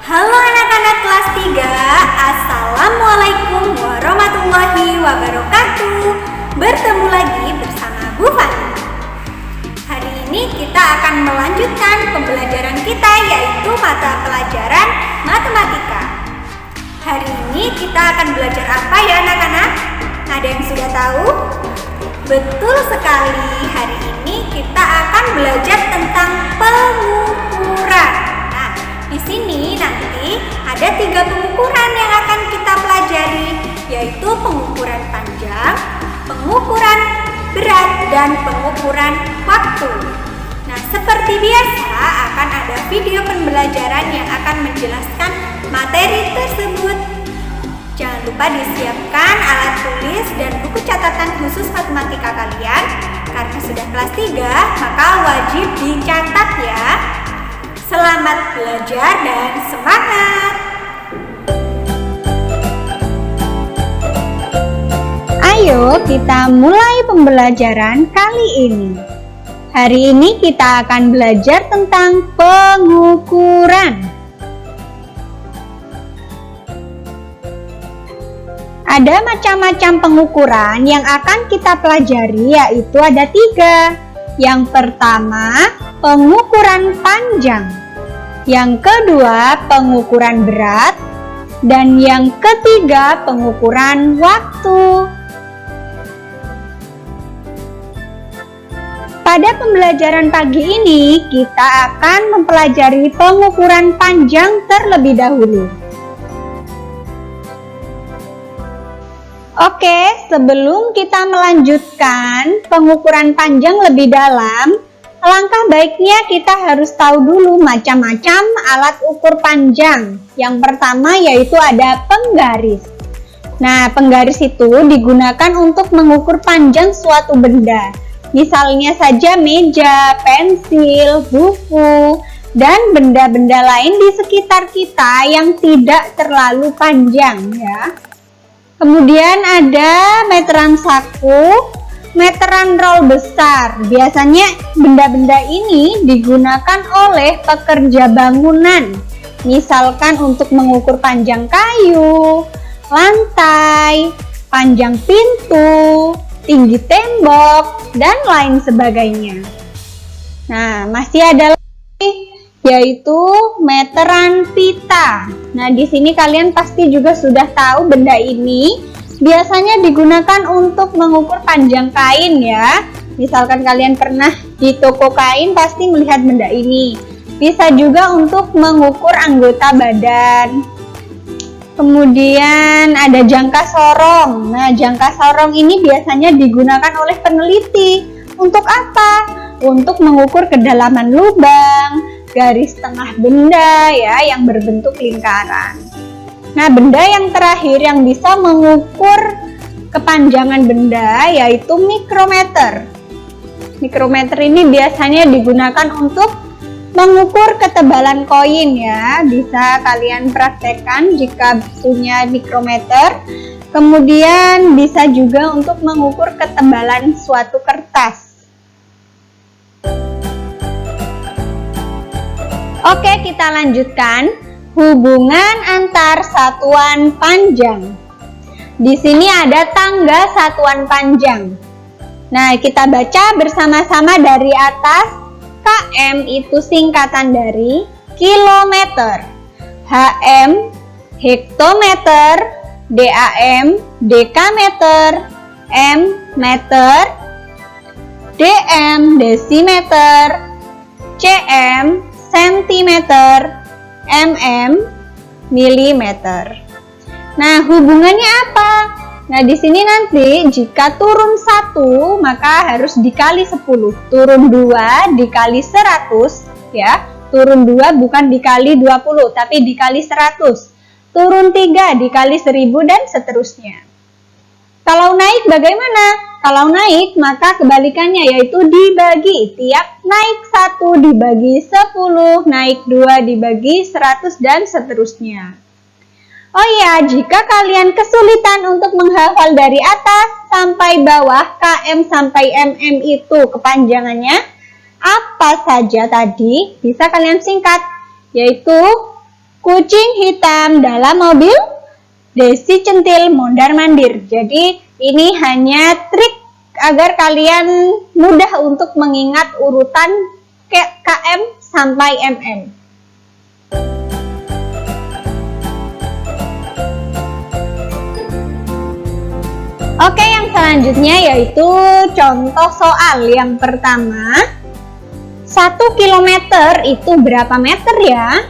Halo anak-anak kelas 3, Assalamualaikum warahmatullahi wabarakatuh. Bertemu lagi bersama Bu Fani. Hari ini kita akan melanjutkan pembelajaran kita, yaitu mata pelajaran matematika. Hari ini kita akan belajar apa ya anak-anak? Ada yang sudah tahu? Betul sekali, hari ini kita akan belajar tentang pengukuran. Di sini nanti ada 3 pengukuran yang akan kita pelajari, yaitu pengukuran panjang, pengukuran berat, dan pengukuran waktu. Nah, seperti biasa akan ada video pembelajaran yang akan menjelaskan materi tersebut. Jangan lupa disiapkan alat tulis dan buku catatan khusus matematika kalian. Karena sudah kelas 3, maka wajib dicatat ya. Selamat belajar dan semangat! Ayo kita mulai pembelajaran kali ini. Hari ini kita akan belajar tentang pengukuran. Ada macam-macam pengukuran yang akan kita pelajari, yaitu ada 3. Yang pertama, pengukuran panjang. Yang kedua, pengukuran berat. Dan yang ketiga, pengukuran waktu. Pada pembelajaran pagi ini, kita akan mempelajari pengukuran panjang terlebih dahulu. Oke, sebelum kita melanjutkan pengukuran panjang lebih dalam, alangkah baiknya kita harus tahu dulu macam-macam alat ukur panjang. Yang pertama yaitu ada penggaris. Nah, penggaris itu digunakan untuk mengukur panjang suatu benda. Misalnya saja meja, pensil, buku, dan benda-benda lain di sekitar kita yang tidak terlalu panjang ya. Kemudian ada meteran saku, meteran roll besar. Biasanya benda-benda ini digunakan oleh pekerja bangunan. Misalkan untuk mengukur panjang kayu, lantai, panjang pintu, tinggi tembok, dan lain sebagainya. Nah, masih ada lagi, yaitu meteran pita. Nah, di sini kalian pasti juga sudah tahu benda ini biasanya digunakan untuk mengukur panjang kain ya. Misalkan kalian pernah di toko kain pasti melihat benda ini. Bisa juga untuk mengukur anggota badan. Kemudian ada jangka sorong. Nah, jangka sorong ini biasanya digunakan oleh peneliti. Untuk apa? Untuk mengukur kedalaman lubang, garis tengah benda ya yang berbentuk lingkaran. Nah, benda yang terakhir yang bisa mengukur kepanjangan benda yaitu mikrometer. Mikrometer ini biasanya digunakan untuk mengukur ketebalan koin ya. Bisa kalian praktekkan jika punya mikrometer. Kemudian bisa juga untuk mengukur ketebalan suatu kertas. Oke, kita lanjutkan hubungan antar satuan panjang. Di sini ada tangga satuan panjang. Nah, kita baca bersama-sama dari atas. KM itu singkatan dari kilometer, HM hektometer, DAM dekameter, M meter, DM desimeter, CM sentimeter, mm milimeter. Nah, hubungannya apa? Nah, di sini nanti jika turun 1 maka harus dikali 10. Turun 2 dikali 100 ya. Turun 2 bukan dikali 20 tapi dikali 100. Turun 3 dikali 1000 dan seterusnya. Kalau naik bagaimana? Kalau naik maka kebalikannya yaitu dibagi. Tiap naik 1 dibagi 10, naik 2 dibagi 100 dan seterusnya. Oh ya, jika kalian kesulitan untuk menghafal dari atas sampai bawah KM sampai MM itu kepanjangannya apa saja tadi, bisa kalian singkat, yaitu Kucing hitam dalam mobil, Desi centil mondar-mandir. Jadi ini hanya trik agar kalian mudah untuk mengingat urutan KM sampai MM. Oke, yang selanjutnya yaitu contoh soal yang pertama. 1 kilometer itu berapa meter ya?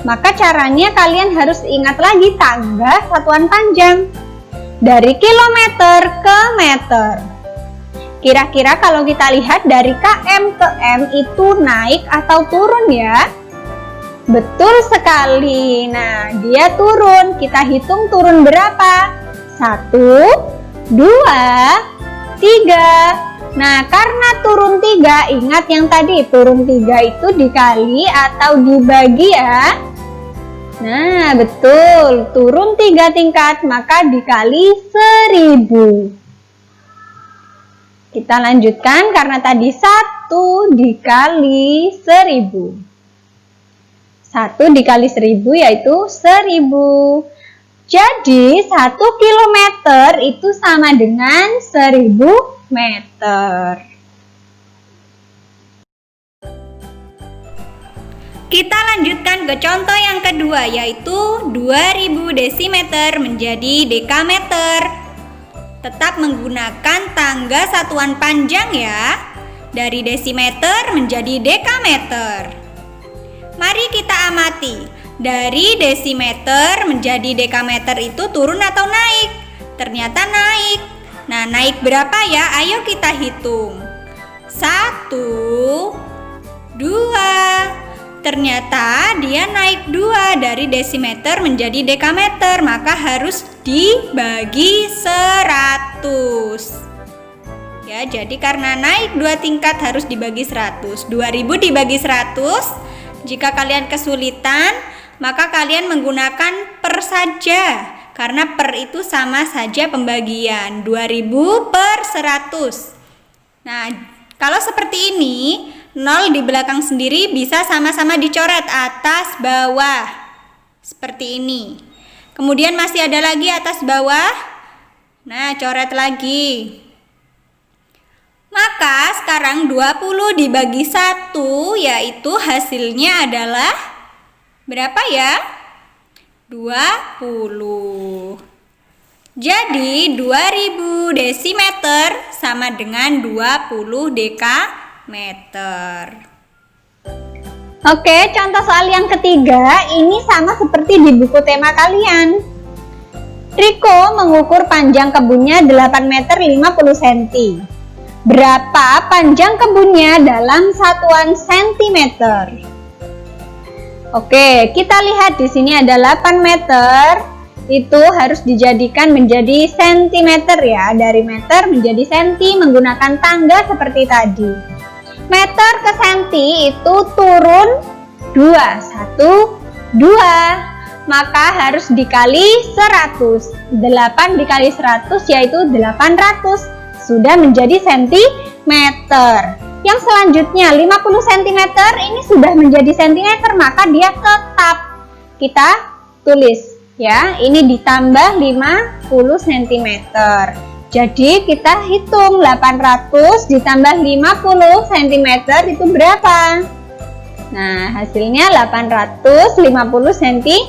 Maka caranya kalian harus ingat lagi tangga satuan panjang. Dari kilometer ke meter. Kira-kira kalau kita lihat dari KM ke M itu naik atau turun ya? Betul sekali. Nah, dia turun. Kita hitung turun berapa? 1, 2, 3. Nah, karena turun 3, ingat yang tadi turun 3 itu dikali atau dibagi ya. Nah, betul. Turun 3 tingkat, maka dikali 1000. Kita lanjutkan karena tadi 1 dikali 1000. 1 dikali 1000 yaitu 1000. Jadi 1 kilometer itu sama dengan 1000 meter. Kita lanjutkan ke contoh yang kedua, yaitu 2000 desimeter menjadi dekameter. Tetap menggunakan tangga satuan panjang ya. Dari desimeter menjadi dekameter. Mari kita amati. Dari desimeter menjadi dekameter itu turun atau naik? Ternyata naik. Nah, naik berapa ya? Ayo kita hitung. 1, 2. Ternyata dia naik 2 dari desimeter menjadi dekameter. Maka harus dibagi 100. Ya, jadi karena naik 2 tingkat harus dibagi 100. 2000 dibagi 100. Jika kalian kesulitan, maka kalian menggunakan per saja. Karena per itu sama saja pembagian 2000 per 100. Nah, kalau seperti ini 0 di belakang sendiri bisa sama-sama dicoret atas bawah seperti ini. Kemudian masih ada lagi atas bawah. Nah, coret lagi. Maka sekarang 20 dibagi 1 yaitu hasilnya adalah berapa ya? 20. Jadi 2000 desimeter sama dengan 20 dekameter. Oke, contoh soal yang ketiga ini sama seperti di buku tema kalian. Riko mengukur panjang kebunnya 8 meter 50 cm. Berapa panjang kebunnya dalam satuan sentimeter? Oke, kita lihat di sini ada 8 meter. Itu harus dijadikan menjadi sentimeter ya. Dari meter menjadi senti menggunakan tangga seperti tadi. Meter ke senti itu turun 2. 1, 2. Maka harus dikali 100. 8 dikali 100 yaitu 800. Sudah menjadi sentimeter. Yang selanjutnya 50 cm ini sudah menjadi sentimeter, maka dia tetap kita tulis ya. Ini ditambah 50 cm. Jadi kita hitung 800 ditambah 50 cm itu berapa? Nah, hasilnya 850 cm.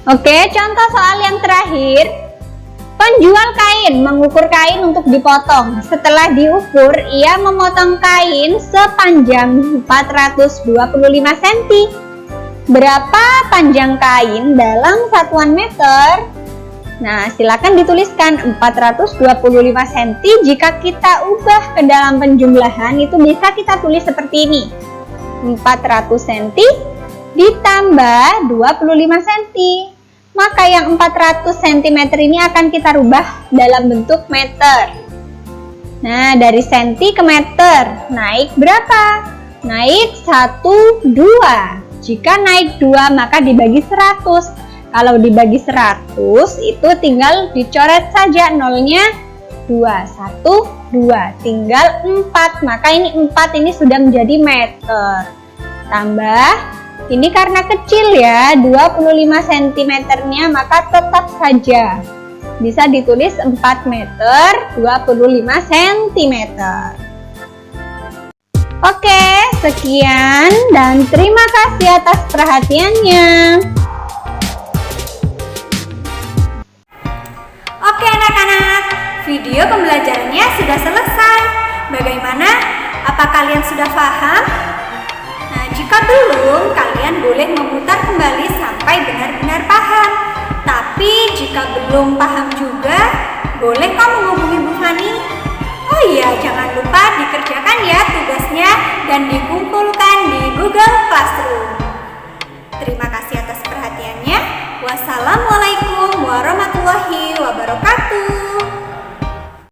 Oke, contoh soal yang terakhir. Penjual kain mengukur kain untuk dipotong. Setelah diukur, ia memotong kain sepanjang 425 cm. Berapa panjang kain dalam satuan meter? Nah, silakan dituliskan 425 cm. Jika kita ubah ke dalam penjumlahan, itu bisa kita tulis seperti ini. 400 cm ditambah 25 cm. Maka yang 400 cm ini akan kita rubah dalam bentuk meter. Nah, dari senti ke meter, naik berapa? Naik 1, 2. Jika naik 2, maka dibagi 100. Kalau dibagi 100, itu tinggal dicoret saja nolnya 2, 1, 2, tinggal 4. Maka ini 4 ini sudah menjadi meter. Tambah, ini karena kecil ya, 25 cm-nya, maka tetap saja bisa ditulis 4 meter 25 cm. Oke, sekian dan terima kasih atas perhatiannya. Oke anak-anak, video pembelajarannya sudah selesai. Bagaimana? Apa kalian sudah paham? Nah, jika belum, kalian boleh memutar kembali sampai benar-benar paham. Tapi jika belum paham juga, boleh kok menghubungi Bu Fani. Oh iya, jangan lupa dikerjakan ya tugasnya dan